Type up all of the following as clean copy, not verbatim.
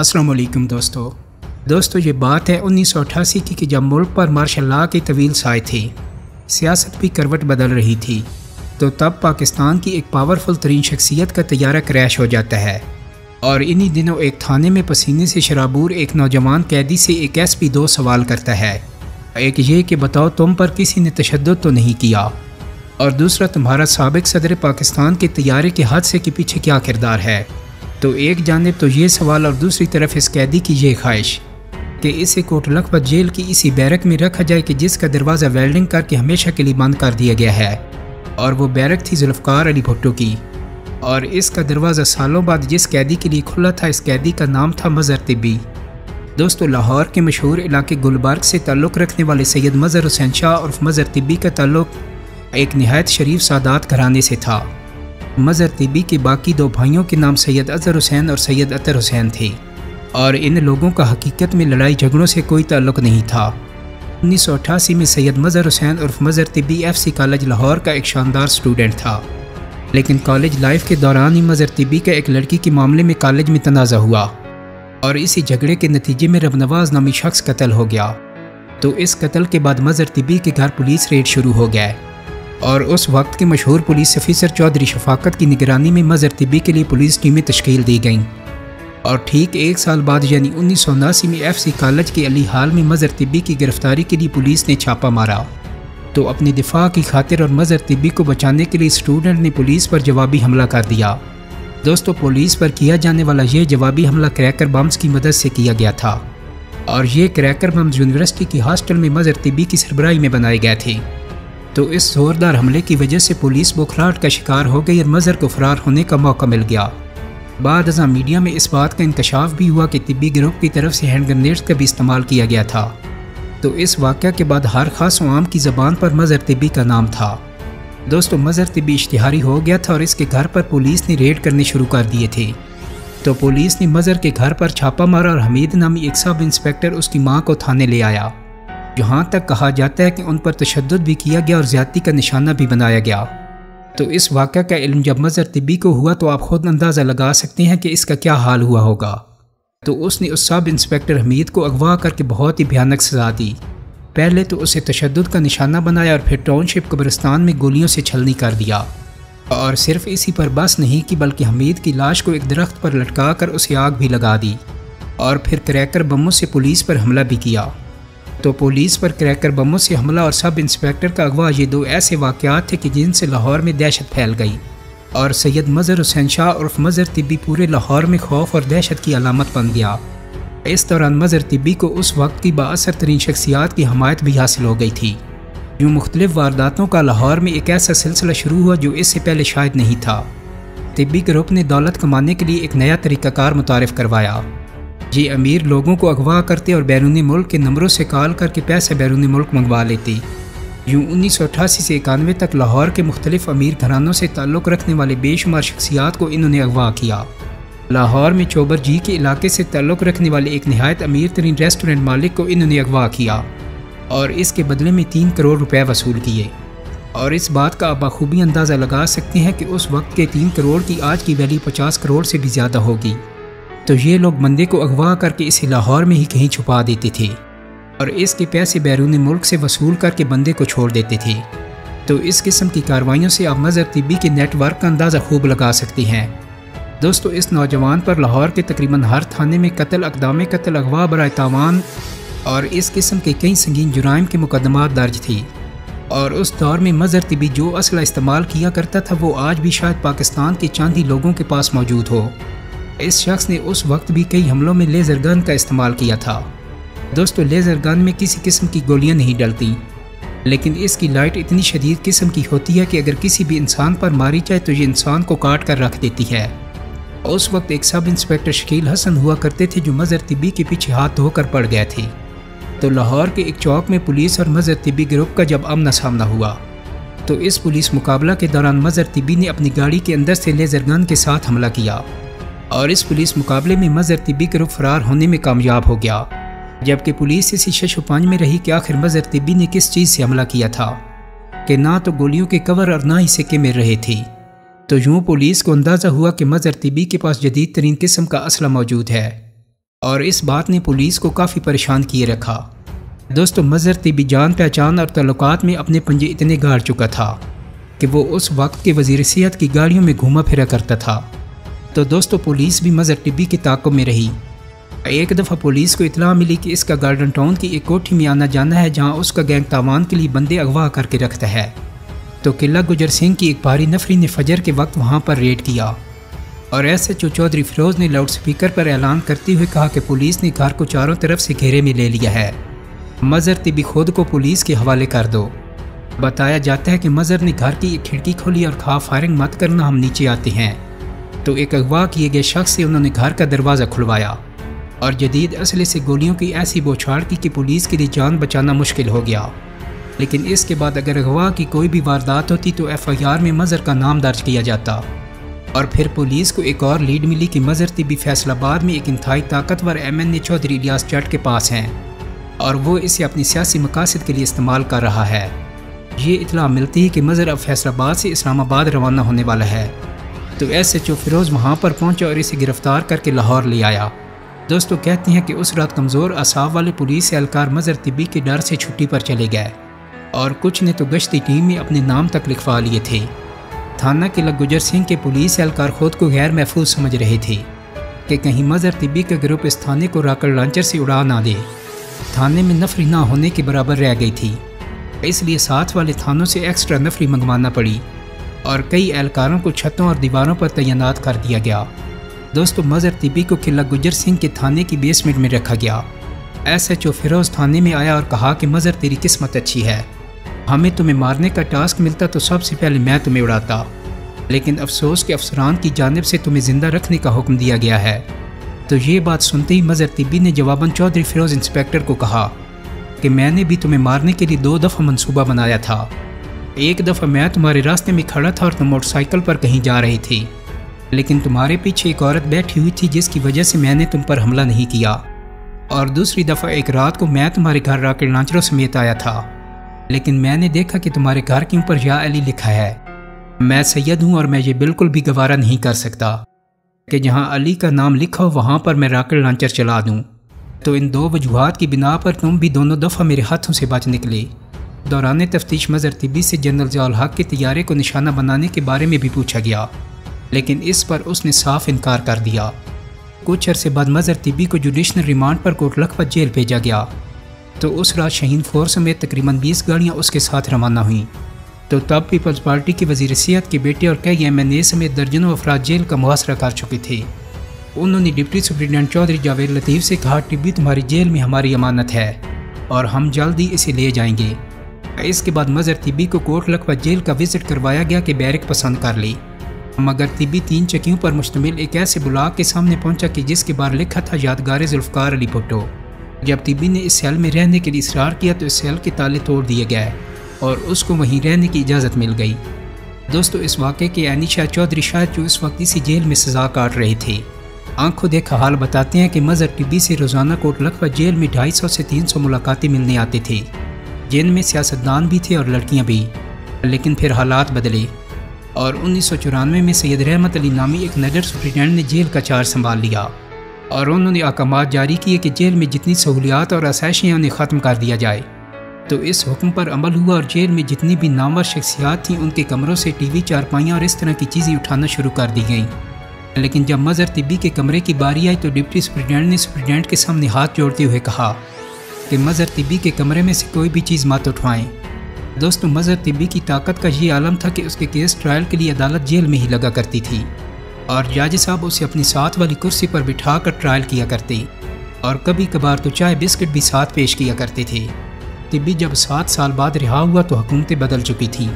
السلام علیکم دوستو یہ بات ہے 1988 کی کہ جب ملک پر مارشل لاء کی طویل سائے تھی، سیاست بھی کروٹ بدل رہی تھی، تو تب پاکستان کی ایک پاورفل ترین شخصیت کا طیارہ کریش ہو جاتا ہے اور انہی دنوں ایک تھانے میں پسینے سے شرابور ایک نوجوان قیدی سے ایک SP دو سوال کرتا ہے۔ ایک یہ کہ بتاؤ تم پر کسی نے تشدد تو نہیں کیا، اور دوسرا تمہارا سابق صدر پاکستان کے طیارے کے حادثے کے پیچھے کیا کردار ہے۔ تو ایک جانب تو یہ سوال اور دوسری طرف اس قیدی کی یہ خواہش کہ اسے کوٹ لکھپت جیل کی اسی بیرک میں رکھا جائے کہ جس کا دروازہ ویلڈنگ کر کے ہمیشہ کے لیے بند کر دیا گیا ہے، اور وہ بیرک تھی ذوالفقار علی بھٹو کی، اور اس کا دروازہ سالوں بعد جس قیدی کے لیے کھلا تھا اس قیدی کا نام تھا مظہر طبی۔ دوستو لاہور کے مشہور علاقے گلبرگ سے تعلق رکھنے والے سید مظہر حسین شاہ عرف مظہر طبی کا تعلق ایک نہایت شریف سادات گھرانے سے تھا۔ مظہر طبی کے باقی دو بھائیوں کے نام سید اظہر حسین اور سید اطہر حسین تھے، اور ان لوگوں کا حقیقت میں لڑائی جھگڑوں سے کوئی تعلق نہیں تھا۔ 1988 میں سید مظہر حسین عرف مظہر طبی FC کالج لاہور کا ایک شاندار سٹوڈنٹ تھا، لیکن کالج لائف کے دوران ہی مظہر طبی کا ایک لڑکی کے معاملے میں کالج میں تنازع ہوا، اور اسی جھگڑے کے نتیجے میں ربنواز نامی شخص قتل ہو گیا۔ تو اس قتل کے بعد مظہر طبی کے گھر پولیس ریڈ شروع ہو گئے، اور اس وقت کے مشہور پولیس افیسر چودھری شفاقت کی نگرانی میں مظہر طبی کے لیے پولیس ٹیمیں تشکیل دی گئیں، اور ٹھیک ایک سال بعد یعنی 1979 میں FC کالج کے علی ہال میں مظہر طبی کی گرفتاری کے لیے پولیس نے چھاپا مارا۔ تو اپنی دفاع کی خاطر اور مظہر طبی کو بچانے کے لیے اسٹوڈنٹ نے پولیس پر جوابی حملہ کر دیا۔ دوستو پولیس پر کیا جانے والا یہ جوابی حملہ کریکر بمز کی مدد سے کیا گیا تھا، اور یہ کریکر بمز یونیورسٹی کی ہاسٹل میں مظہر طبی کی سربراہی میں بنائے گئے تھے۔ تو اس زوردار حملے کی وجہ سے پولیس بکھراہٹ کا شکار ہو گئی اور مظہر کو فرار ہونے کا موقع مل گیا۔ بعد ازاں میڈیا میں اس بات کا انکشاف بھی ہوا کہ طبی گروپ کی طرف سے ہینڈ گرنیڈز کا بھی استعمال کیا گیا تھا۔ تو اس واقعہ کے بعد ہر خاص و عام کی زبان پر مظہر طبی کا نام تھا۔ دوستو مظہر طبی اشتہاری ہو گیا تھا اور اس کے گھر پر پولیس نے ریڈ کرنے شروع کر دیے تھے۔ تو پولیس نے مظہر کے گھر پر چھاپا مارا اور حمید نامی ایک سب انسپیکٹر اس کی ماں کو تھانے لے آیا۔ جہاں تک کہا جاتا ہے کہ ان پر تشدد بھی کیا گیا اور زیادتی کا نشانہ بھی بنایا گیا۔ تو اس واقعہ کا علم جب مظہر طبی کو ہوا تو آپ خود اندازہ لگا سکتے ہیں کہ اس کا کیا حال ہوا ہوگا۔ تو اس نے اس سب انسپیکٹر حمید کو اغوا کر کے بہت ہی بھیانک سزا دی۔ پہلے تو اسے تشدد کا نشانہ بنایا اور پھر ٹاؤن شپ قبرستان میں گولیوں سے چھلنی کر دیا، اور صرف اسی پر بس نہیں کی بلکہ حمید کی لاش کو ایک درخت پر لٹکا کر اسے آگ بھی لگا دی، اور پھر کریکر بموں سے پولیس پر حملہ بھی کیا۔ تو پولیس پر کریکر بموں سے حملہ اور سب انسپیکٹر کا اغوا یہ دو ایسے واقعات تھے کہ جن سے لاہور میں دہشت پھیل گئی، اور سید مظہر حسین شاہ عرف مظہر طبی پورے لاہور میں خوف اور دہشت کی علامت بن گیا۔ اس دوران مظہر طبی کو اس وقت کی بااثر ترین شخصیات کی حمایت بھی حاصل ہو گئی تھی۔ یوں مختلف وارداتوں کا لاہور میں ایک ایسا سلسلہ شروع ہوا جو اس سے پہلے شاید نہیں تھا۔ طبی گروپ نے دولت کمانے کے لیے ایک نیا طریقہ کار متعارف کروایا۔ یہ امیر لوگوں کو اغوا کرتے اور بیرون ملک کے نمبروں سے کال کر کے پیسے بیرون ملک منگوا لیتے۔ یوں 1988 سے 91 تک لاہور کے مختلف امیر گھرانوں سے تعلق رکھنے والے بے شمار شخصیات کو انہوں نے اغوا کیا۔ لاہور میں چوبر جی کے علاقے سے تعلق رکھنے والے ایک نہایت امیر ترین ریسٹورنٹ مالک کو انہوں نے اغوا کیا، اور اس کے بدلے میں 3 کروڑ روپے وصول کیے۔ اور اس بات کا آپ بخوبی اندازہ لگا سکتے ہیں کہ اس وقت کے 3 کروڑ کی آج کی ویلیو 50 کروڑ سے بھی زیادہ ہوگی۔ تو یہ لوگ بندے کو اغوا کر کے اسے لاہور میں ہی کہیں چھپا دیتے تھے، اور اس کے پیسے بیرون ملک سے وصول کر کے بندے کو چھوڑ دیتے تھے۔ تو اس قسم کی کارروائیوں سے آپ مظہر طبی کے نیٹ ورک کا اندازہ خوب لگا سکتے ہیں۔ دوستو اس نوجوان پر لاہور کے تقریباً ہر تھانے میں قتل، اقدام قتل، اغوا برائے تاوان اور اس قسم کے کئی سنگین جرائم کے مقدمات درج تھی۔ اور اس دور میں مظہر طبی جو اسلحہ استعمال کیا کرتا تھا وہ آج بھی شاید پاکستان کے چند ہی لوگوں کے پاس موجود ہو۔ اس شخص نے اس وقت بھی کئی حملوں میں لیزر گن کا استعمال کیا تھا۔ دوستو لیزر گن میں کسی قسم کی گولیاں نہیں ڈلتی، لیکن اس کی لائٹ اتنی شدید قسم کی ہوتی ہے کہ اگر کسی بھی انسان پر ماری جائے تو یہ انسان کو کاٹ کر رکھ دیتی ہے۔ اس وقت ایک سب انسپیکٹر شکیل حسن ہوا کرتے تھے جو مظہر طبی کے پیچھے ہاتھ دھو کر پڑ گئے تھے۔ تو لاہور کے ایک چوک میں پولیس اور مظہر طبی گروپ کا جب آمنا سامنا ہوا تو اس پولیس مقابلہ کے دوران مظہر طبی نے اپنی گاڑی کے اندر سے لیزر گن کے ساتھ حملہ کیا، اور اس پولیس مقابلے میں مظہر طبی گروپ فرار ہونے میں کامیاب ہو گیا، جبکہ پولیس اسی شش و پنج میں رہی کہ آخر مظہر طبی نے کس چیز سے حملہ کیا تھا، کہ نہ تو گولیوں کے کور اور نہ ہی سکے مل رہے تھے۔ تو یوں پولیس کو اندازہ ہوا کہ مظہر طبی کے پاس جدید ترین قسم کا اسلحہ موجود ہے۔ اور اس بات نے پولیس کو کافی پریشان کیے رکھا۔ دوستو مظہر طبی جان پہچان اور تعلقات میں اپنے پنجے اتنے گاڑ چکا تھا کہ وہ اس وقت کے وزیر صحت کی گاڑیوں میں گھوما پھرا کرتا تھا۔ تو دوستو پولیس بھی مظہر طبی کے تعاقب میں رہی۔ ایک دفعہ پولیس کو اطلاع ملی کہ اس کا گارڈن ٹاؤن کی ایک کوٹھی میں آنا جانا ہے جہاں اس کا گینگ تاوان کے لیے بندے اغوا کر کے رکھتا ہے۔ تو قلعہ گجر سنگھ کی ایک بھاری نفری نے فجر کے وقت وہاں پر ریڈ کیا اور S H O Chaudhry Feroz نے لاؤڈ سپیکر پر اعلان کرتے ہوئے کہا کہ پولیس نے گھر کو چاروں طرف سے گھیرے میں لے لیا ہے، مظہر طبی خود کو پولیس کے حوالے کر دو۔ بتایا جاتا ہے کہ مظہر نے گھر کی ایک کھڑکی کھولی اور کہا فائرنگ مت کرنا، ہم نیچے آتے ہیں۔ تو ایک اغوا کیے گئے شخص سے انہوں نے گھر کا دروازہ کھلوایا اور جدید اسلحے سے گولیوں کی ایسی بوچھاڑ کی کہ پولیس کے لیے جان بچانا مشکل ہو گیا۔ لیکن اس کے بعد اگر اغوا کی کوئی بھی واردات ہوتی تو ایف آئی آر میں مظہر کا نام درج کیا جاتا، اور پھر پولیس کو ایک اور لیڈ ملی کہ مظہر طبی فیصل آباد میں ایک انتہائی طاقتور ایم این اے چودھری الیاس جٹ کے پاس ہیں اور وہ اسے اپنی سیاسی مقاصد کے لیے استعمال کر رہا ہے۔ یہ اطلاع ملتی ہے کہ مظہر اب فیصل آباد سے اسلام آباد روانہ ہونے والا ہے، تو ایس ایچ او فیروز وہاں پر پہنچا اور اسے گرفتار کر کے لاہور لے آیا۔ دوستو کہتے ہیں کہ اس رات کمزور اعصاب والے پولیس اہلکار مظہر طبی کے ڈر سے چھٹی پر چلے گئے اور کچھ نے تو گشتی ٹیم میں اپنے نام تک لکھوا لیے تھے۔ تھانہ قلعہ گجر سنگھ کے پولیس اہلکار خود کو غیر محفوظ سمجھ رہے تھے کہ کہیں مظہر طبی کا گروپ اس تھانے کو راکٹ لانچر سے اڑا نہ دے۔ تھانے میں نفری نہ ہونے کے برابر رہ گئی تھی، اس لیے ساتھ والے تھانوں سے ایکسٹرا نفری منگوانا پڑی اور کئی اہلکاروں کو چھتوں اور دیواروں پر تعینات کر دیا گیا۔ دوستو مظہر طبی کو قلعہ گجر سنگھ کے تھانے کی بیسمنٹ میں رکھا گیا۔ ایس ایچ او فیروز تھانے میں آیا اور کہا کہ مظہر تیری قسمت اچھی ہے، ہمیں تمہیں مارنے کا ٹاسک ملتا تو سب سے پہلے میں تمہیں اڑاتا، لیکن افسوس کہ افسران کی جانب سے تمہیں زندہ رکھنے کا حکم دیا گیا ہے۔ تو یہ بات سنتے ہی مظہر طبی نے جواباً چودھری فیروز انسپیکٹر کو کہا کہ میں نے بھی تمہیں مارنے کے لیے 2 دفعہ منصوبہ بنایا تھا۔ ایک دفعہ میں تمہارے راستے میں کھڑا تھا اور تم موٹر سائیکل پر کہیں جا رہی تھی، لیکن تمہارے پیچھے ایک عورت بیٹھی ہوئی تھی جس کی وجہ سے میں نے تم پر حملہ نہیں کیا، اور دوسری دفعہ ایک رات کو میں تمہارے گھر راکٹ لانچروں سمیت آیا تھا، لیکن میں نے دیکھا کہ تمہارے گھر کے اوپر یا علی لکھا ہے۔ میں سید ہوں اور میں یہ بالکل بھی گوارا نہیں کر سکتا کہ جہاں علی کا نام لکھا ہو وہاں پر میں راکٹ لانچر چلا دوں۔ تو ان 2 وجوہات کی بنا پر تم بھی دونوں دفعہ میرے ہاتھوں سے بچ نکلے۔ دوران تفتیش مظہر طبی سے جنرل ضیاء الحق کے طیارے کو نشانہ بنانے کے بارے میں بھی پوچھا گیا، لیکن اس پر اس نے صاف انکار کر دیا۔ کچھ عرصے بعد مظہر طبی کو جوڈیشنل ریمانڈ پر کوٹ لکھپت جیل بھیجا گیا، تو اس رات شاہین فورس سمیت تقریباً 20 گاڑیاں اس کے ساتھ روانہ ہوئیں۔ تو تب پیپلز پارٹی کے وزیر صحت کے بیٹے اور کئی ایم این اے سمیت درجنوں افراد جیل کا محاصرہ کر چکے تھے۔ انہوں نے ڈپٹی سپرنٹینڈنٹ چودھری جاوید لطیف سے کہا طبی تمہاری جیل میں ہماری امانت ہے اور ہم جلد ہی اسے لے جائیں گے۔ اس کے بعد مظہر طبی کو کوٹ لکھپت جیل کا وزٹ کروایا گیا کہ بیرک پسند کر لی، مگر طبی 3 چکیوں پر مشتمل ایک ایسے بلاک کے سامنے پہنچا کہ جس کے بار لکھا تھا یادگار ذوالفقار علی بھٹو۔ جب طبی نے اس سیل میں رہنے کے لیے اصرار کیا تو اس سیل کے تالے توڑ دیے گئے اور اس کو وہیں رہنے کی اجازت مل گئی۔ دوستو اس واقعے کے عینی شاہ چودھری شاہد جو اس وقت اسی جیل میں سزا کاٹ رہے تھے، آنکھوں دیکھا حال بتاتے ہیں کہ مظہر طبی سے روزانہ کوٹ لکھپت جیل میں 250 سے 300 ملاقاتیں ملنے آتے تھے، جن میں سیاستدان بھی تھے اور لڑکیاں بھی۔ لیکن پھر حالات بدلے اور 1994 میں سید رحمت علی نامی ایک نجر سپرنٹینڈنٹ نے جیل کا چارج سنبھال لیا اور انہوں نے احکامات جاری کیے کہ جیل میں جتنی سہولیات اور آسائشیں ہیں انہیں ختم کر دیا جائے۔ تو اس حکم پر عمل ہوا اور جیل میں جتنی بھی نامور شخصیات تھیں ان کے کمروں سے ٹی وی، چارپائیاں اور اس طرح کی چیزیں اٹھانا شروع کر دی گئیں۔ لیکن جب مظہر طبی کے کمرے کی باری آئی تو ڈپٹی سپرنٹینڈنٹ نے سپرنٹینڈنٹ کے سامنے ہاتھ جوڑتے ہوئے کہا کہ مظہر طبی کے کمرے میں سے کوئی بھی چیز مت اٹھوائیں۔ دوستو مظہر طبی کی طاقت کا یہ عالم تھا کہ اس کے کیس ٹرائل کے لیے عدالت جیل میں ہی لگا کرتی تھی اور جج صاحب اسے اپنی ساتھ والی کرسی پر بٹھا کر ٹرائل کیا کرتے اور کبھی کبھار تو چائے بسکٹ بھی ساتھ پیش کیا کرتے تھے۔ طبی جب 7 سال بعد رہا ہوا تو حکومتیں بدل چکی تھیں،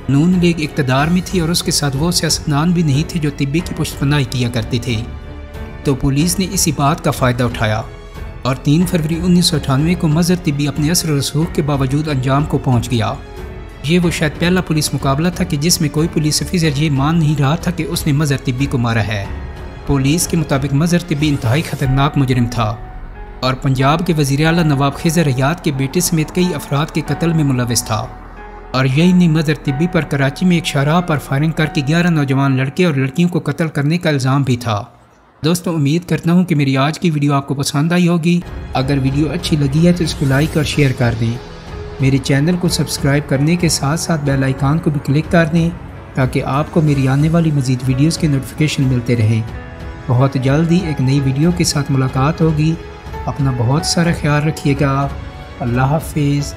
نون لیگ اقتدار میں تھی اور اس کے ساتھ وہ سیاستدان بھی نہیں تھے جو طبی کی پشت پناہی کیا کرتے تھے۔ تو پولیس نے اسی بات کا فائدہ اٹھایا اور 3 فروری 1998 کو مظہر طبی اپنے اثر و رسوخ کے باوجود انجام کو پہنچ گیا۔ یہ وہ شاید پہلا پولیس مقابلہ تھا کہ جس میں کوئی پولیس افسر یہ مان نہیں رہا تھا کہ اس نے مظہر طبی کو مارا ہے۔ پولیس کے مطابق مظہر طبی انتہائی خطرناک مجرم تھا اور پنجاب کے وزیر اعلیٰ نواب خضر حیات کے بیٹے سمیت کئی افراد کے قتل میں ملوث تھا، اور یہی نہیں مظہر طبی پر کراچی میں ایک شاہراہ پر فائرنگ کر کے 11 نوجوان لڑکے اور لڑکیوں کو قتل کرنے کا الزام بھی تھا۔ دوستوں امید کرتا ہوں کہ میری آج کی ویڈیو آپ کو پسند آئی ہوگی۔ اگر ویڈیو اچھی لگی ہے تو اس کو لائک اور شیئر کر دیں۔ میرے چینل کو سبسکرائب کرنے کے ساتھ ساتھ بیل آئیکن کو بھی کلک کر دیں تاکہ آپ کو میری آنے والی مزید ویڈیوز کے نوٹیفیکیشن ملتے رہیں۔ بہت جلد ہی ایک نئی ویڈیو کے ساتھ ملاقات ہوگی۔ اپنا بہت سارا خیال رکھیے گا۔ اللہ حافظ۔